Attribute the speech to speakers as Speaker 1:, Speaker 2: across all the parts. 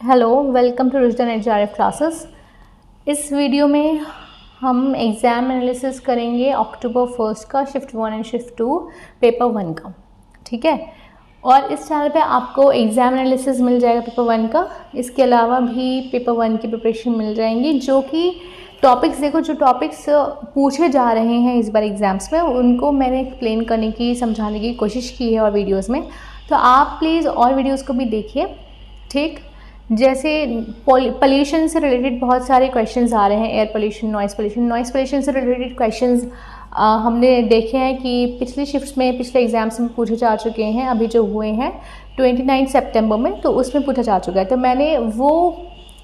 Speaker 1: Hello, welcome to रुजदान HRF classes. इस video में हम एग्ज़ाम एनालिसिस करेंगे अक्टूबर 1 का शिफ्ट 1 एंड शिफ्ट 2 पेपर 1 का। ठीक है, और इस चैनल पे आपको एग्ज़ाम एनालिसिस मिल जाएगा पेपर 1 का। इसके अलावा भी पेपर 1 की प्रिपरेशन मिल जाएंगी, जो कि टॉपिक्स जो टॉपिक्स पूछे जा रहे हैं इस बार एग्ज़ाम्स में, उनको मैंने एक्सप्लेन करने की, समझाने की कोशिश की है और वीडियोज़ में। तो आप प्लीज़ और वीडियोज़ को भी देखिए। ठीक, जैसे पोल्यूशन से रिलेटेड बहुत सारे क्वेश्चंस आ रहे हैं, एयर पोल्यूशन, नॉइज़ पोल्यूशन से रिलेटेड क्वेश्चंस हमने देखे हैं कि पिछले शिफ्ट्स में, पिछले एग्जाम्स में पूछे जा चुके हैं। अभी जो हुए हैं 29 सितंबर में, तो उसमें पूछा जा चुका है। तो मैंने वो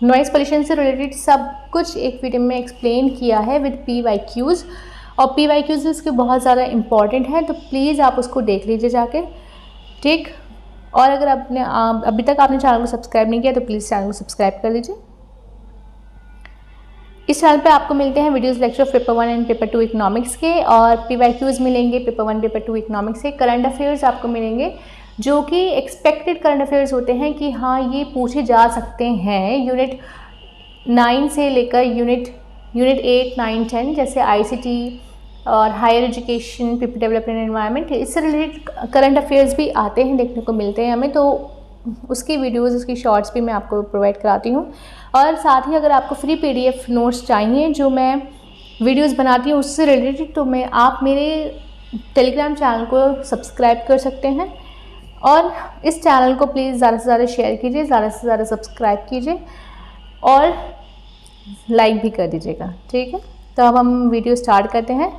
Speaker 1: नॉइज़ पोल्यूशन से रिलेटेड सब कुछ एक वीडियो में एक्सप्लेन किया है विद PYQs, और PYQs इसके बहुत ज़्यादा इंपॉर्टेंट हैं, तो प्लीज़ आप उसको देख लीजिए जाके। ठीक, और अगर आपने अभी तक आपने चैनल को सब्सक्राइब नहीं किया तो प्लीज़ चैनल को सब्सक्राइब कर दीजिए। इस चैनल पे आपको मिलते हैं videos lecture paper 1 and paper 2 economics के, और PYQs मिलेंगे पेपर 1 पेपर 2 इकोनॉमिक्स के। करंट अफेयर्स आपको मिलेंगे जो कि एक्सपेक्टेड करंट अफेयर्स होते हैं कि हाँ ये पूछे जा सकते हैं यूनिट 9 से लेकर यूनिट 8, 9, 10, जैसे ICT और higher education, people development environment, इससे रिलेटेड करंट अफेयर्स भी आते हैं, देखने को मिलते हैं हमें। तो उसकी वीडियोस, उसकी शॉर्ट्स भी मैं आपको प्रोवाइड कराती हूँ। और साथ ही अगर आपको फ्री PDF नोट्स चाहिए जो मैं वीडियोस बनाती हूँ उससे रिलेटेड, तो आप मेरे टेलीग्राम चैनल को सब्सक्राइब कर सकते हैं। और इस चैनल को प्लीज़ ज़्यादा से ज़्यादा शेयर कीजिए, ज़्यादा से ज़्यादा सब्सक्राइब कीजिए और लाइक भी कर दीजिएगा। ठीक है, तो अब हम वीडियो स्टार्ट करते हैं।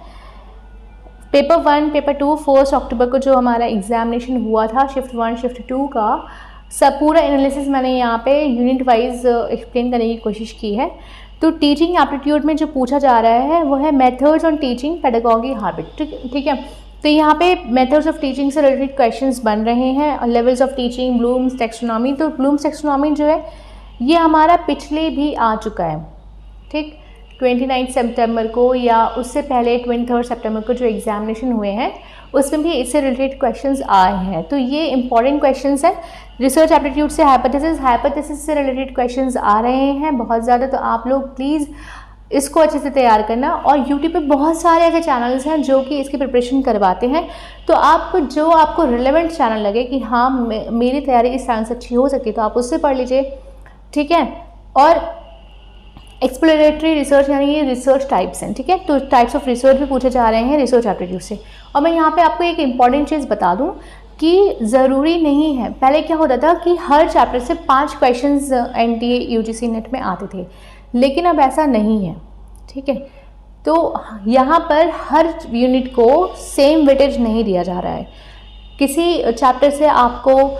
Speaker 1: पेपर 1, पेपर 2 1 अक्टूबर को जो हमारा एग्जामिनेशन हुआ था शिफ्ट 1, शिफ्ट 2 का, सब पूरा एनालिसिस मैंने यहाँ पे यूनिट वाइज एक्सप्लेन करने की कोशिश की है। तो टीचिंग एप्टीट्यूड में जो पूछा जा रहा है वो है methods on teaching, pedagogy, habit. ठीक है, तो यहाँ पे मेथड्स ऑफ टीचिंग से रिलेटेड क्वेश्चंस बन रहे हैं, और levels of teaching, Bloom's taxonomy. तो ब्लूम्स टैक्सोनॉमी जो है ये हमारा पिछले भी आ चुका है। ठीक, 29 सितंबर को या उससे पहले 23 सितंबर को जो एग्जामिनेशन हुए हैं उसमें भी इससे रिलेटेड क्वेश्चंस आए हैं। तो ये इंपॉर्टेंट क्वेश्चंस हैं। रिसर्च एप्टीट्यूड से हाइपोथेसिस से रिलेटेड क्वेश्चंस आ रहे हैं बहुत ज़्यादा, तो आप लोग प्लीज़ इसको अच्छे से तैयार करना। और यूट्यूब पे बहुत सारे ऐसे चैनल्स हैं जो कि इसकी प्रिपरेशन करवाते हैं, तो आपको रिलेवेंट चैनल लगे कि हाँ मेरी तैयारी इस चैनल से अच्छी हो सकती है, तो आप उससे पढ़ लीजिए। ठीक है, और एक्सप्लोरेटरी रिसर्च यानी ये रिसर्च टाइप्स हैं। ठीक है, तो टाइप्स ऑफ रिसर्च भी पूछे जा रहे हैं रिसर्च एप्टीट्यूड से। और मैं यहाँ पे आपको एक इम्पॉर्टेंट चीज़ बता दूँ कि ज़रूरी नहीं है, पहले क्या होता था कि हर चैप्टर से 5 क्वेश्चंस NTA UGC नेट में आते थे, लेकिन अब ऐसा नहीं है। ठीक है, तो यहाँ पर हर यूनिट को सेम वेटेज नहीं दिया जा रहा है। किसी चैप्टर से आपको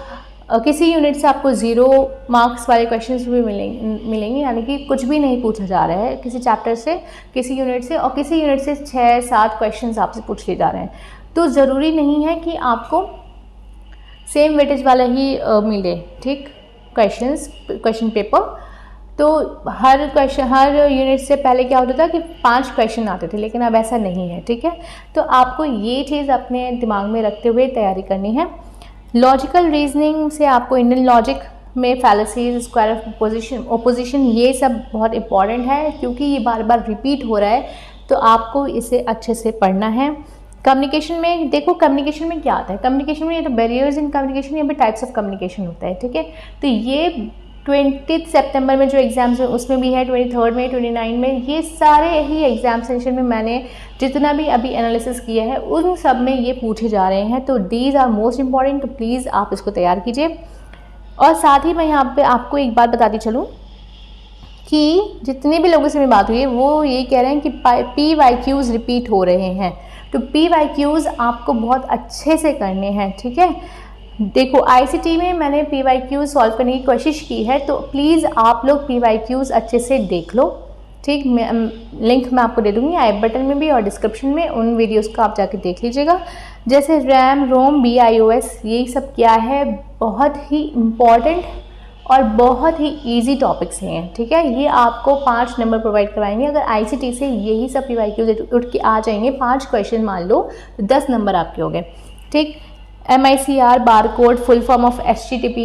Speaker 1: किसी यूनिट से आपको 0 मार्क्स वाले क्वेश्चंस भी मिलेंगे, यानी कि कुछ भी नहीं पूछा जा रहा है किसी चैप्टर से, किसी यूनिट से, और किसी यूनिट से 6-7 क्वेश्चंस आपसे पूछ लिए जा रहे हैं। तो ज़रूरी नहीं है कि आपको सेम वेटेज वाला ही मिले। ठीक, क्वेश्चन पेपर। तो हर यूनिट से पहले क्या होता था कि 5 क्वेश्चन आते थे, लेकिन अब ऐसा नहीं है। ठीक है, तो आपको ये चीज़ अपने दिमाग में रखते हुए तैयारी करनी है। लॉजिकल रीजनिंग से आपको इंडियन लॉजिक में फैलेसीज, स्क्वायर ऑफ ओपोजिशन, ये सब बहुत इंपॉर्टेंट है क्योंकि ये बार बार रिपीट हो रहा है, तो आपको इसे अच्छे से पढ़ना है। कम्युनिकेशन में देखो, कम्युनिकेशन में क्या आता है, कम्युनिकेशन में ये तो बैरियर्स इन कम्युनिकेशन, ये भी टाइप्स ऑफ कम्युनिकेशन होता है। ठीक है, तो ये 20 सितंबर में जो एग्ज़ाम्स है उसमें भी है, 23 में, 29 में, ये सारे ही एग्जाम सेशन में मैंने जितना भी अभी एनालिसिस किया है उन सब में ये पूछे जा रहे हैं। तो दीज आर मोस्ट इम्पॉर्टेंट, तो प्लीज़ आप इसको तैयार कीजिए। और साथ ही मैं यहाँ पे आपको एक बात बताती चलूँ कि जितने भी लोगों से मेरी बात हुई है वो ये कह रहे हैं कि PYQs रिपीट हो रहे हैं, तो PYQs आपको बहुत अच्छे से करने हैं। ठीक है, देखो ICT में मैंने PYQs सॉल्व करने की कोशिश की है, तो प्लीज़ आप लोग PYQs अच्छे से देख लो। ठीक, लिंक मैं आपको दे दूँगी आई बटन में भी और डिस्क्रिप्शन में, उन वीडियोस को आप जाके देख लीजिएगा। जैसे RAM, ROM, BIOS, ये सब क्या है, बहुत ही इम्पॉर्टेंट और बहुत ही ईजी टॉपिक्स हैं। ठीक है, ये आपको 5 नंबर प्रोवाइड करवाएंगे। अगर ICT से यही सब PYQs उठ के आ जाएंगे, 5 क्वेश्चन मान लो, तो 10 नंबर आपके हो गए। ठीक, MICR bar code full form of HTTP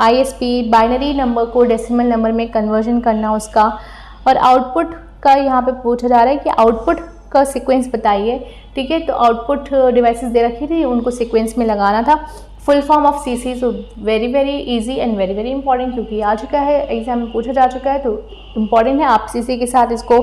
Speaker 1: ISP binary number को डेसिमल नंबर में कन्वर्जन करना उसका। और आउटपुट का यहाँ पे पूछा जा रहा है कि आउटपुट का सीक्वेंस बताइए, ठीक है। तो आउटपुट डिवाइसेस दे रखी थी, उनको सीक्वेंस में लगाना था। Full form of CC, so very very easy and very very important, क्योंकि आ चुका है एग्जाम में पूछा जा चुका है, तो इम्पॉर्टेंट है। आप CC के साथ इसको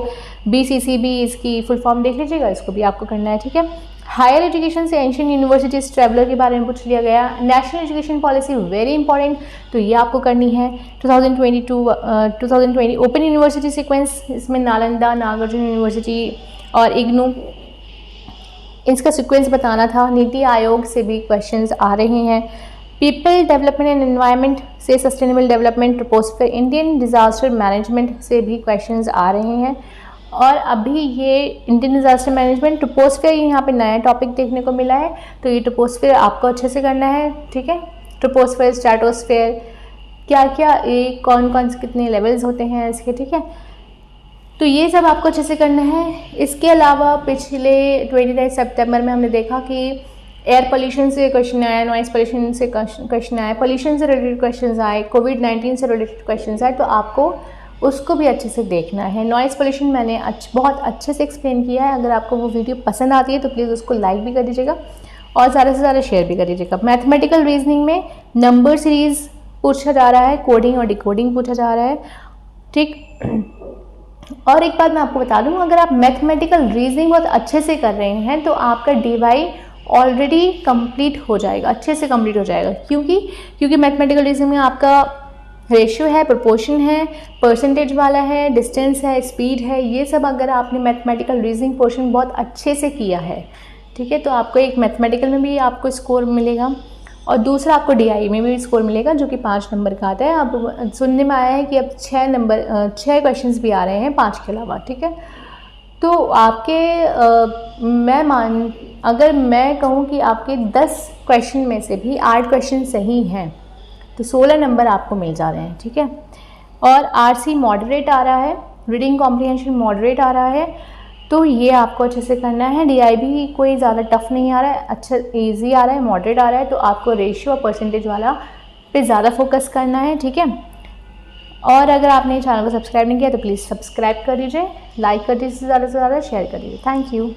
Speaker 1: BCC भी इसकी फुल फॉर्म देख लीजिएगा, इसको भी आपको करना है, ठीक है। हायर एजुकेशन से एंशिएंट यूनिवर्सिटीज ट्रैवलर के बारे में पूछ लिया गया। National education policy very important, तो ये आपको करनी है। 2020 ओपन यूनिवर्सिटी सीक्वेंस, इसमें नालंदा, नागार्जुन यूनिवर्सिटी और इग्नू, इसका सीक्वेंस बताना था। नीति आयोग से भी क्वेश्चंस आ रहे हैं। पीपल डेवलपमेंट एंड एनवायरनमेंट से sustainable development, troposphere, Indian disaster management से भी क्वेश्चंस आ रहे हैं। और अभी ये इंडियन डिजास्टर मैनेजमेंट ट्रोपोस्फियर यहाँ पे नया टॉपिक देखने को मिला है, तो ये ट्रोपोस्फियर आपको अच्छे से करना है, ठीक है। ट्रोपोस्फियर, स्ट्रेटोस्फियर, क्या क्या ये कौन कौन से कितने लेवल्स होते हैं इसके, ठीक है। तो ये सब आपको अच्छे से करना है। इसके अलावा पिछले 29 सितंबर में हमने देखा कि एयर पोल्यूशन से क्वेश्चन आया, नॉइस पोल्यूशन से क्वेश्चन आया, पोल्यूशन से रिलेटेड क्वेश्चन आए, कोविड-19 से रिलेटेड क्वेश्चन आए, तो आपको उसको भी अच्छे से देखना है। नॉइस पोल्यूशन मैंने बहुत अच्छे से एक्सप्लेन किया है। अगर आपको वो वीडियो पसंद आती है तो प्लीज़ उसको लाइक भी कर दीजिएगा और ज़्यादा से ज़्यादा शेयर भी कर दीजिएगा। मैथमेटिकल रीजनिंग में नंबर सीरीज़ पूछा जा रहा है, कोडिंग और डिकोडिंग पूछा जा रहा है, ठीक। और एक बात मैं आपको बता दूं, अगर आप मैथमेटिकल रीजनिंग बहुत अच्छे से कर रहे हैं तो आपका DY ऑलरेडी कंप्लीट हो जाएगा, अच्छे से कंप्लीट हो जाएगा। क्योंकि मैथमेटिकल रीजनिंग में आपका रेशियो है, प्रोपोर्शन है, परसेंटेज वाला है, डिस्टेंस है, स्पीड है, ये सब अगर आपने मैथमेटिकल रीजनिंग पोर्शन बहुत अच्छे से किया है, ठीक है, तो आपको एक मैथमेटिकल में भी आपको स्कोर मिलेगा और दूसरा आपको DI में भी स्कोर मिलेगा, जो कि 5 नंबर का आता है। अब सुनने में आया है कि अब 6 क्वेश्चंस भी आ रहे हैं 5 के अलावा, ठीक है। तो आपके अगर मैं कहूँ कि आपके 10 क्वेश्चन में से भी 8 क्वेश्चन सही हैं तो 16 नंबर आपको मिल जा रहे हैं, ठीक है। और RC मॉडरेट आ रहा है, रीडिंग कॉम्प्रिहेंशन मॉडरेट आ रहा है, तो ये आपको अच्छे से करना है। DI भी कोई ज़्यादा टफ नहीं आ रहा है, अच्छा इजी आ रहा है, मॉडरेट आ रहा है, तो आपको रेशियो और परसेंटेज वाला पे ज़्यादा फोकस करना है, ठीक है। और अगर आपने चैनल को सब्सक्राइब नहीं किया तो प्लीज़ सब्सक्राइब कर दीजिए, लाइक कर दीजिए, ज़्यादा से ज़्यादा शेयर कर दीजिए। Thank you.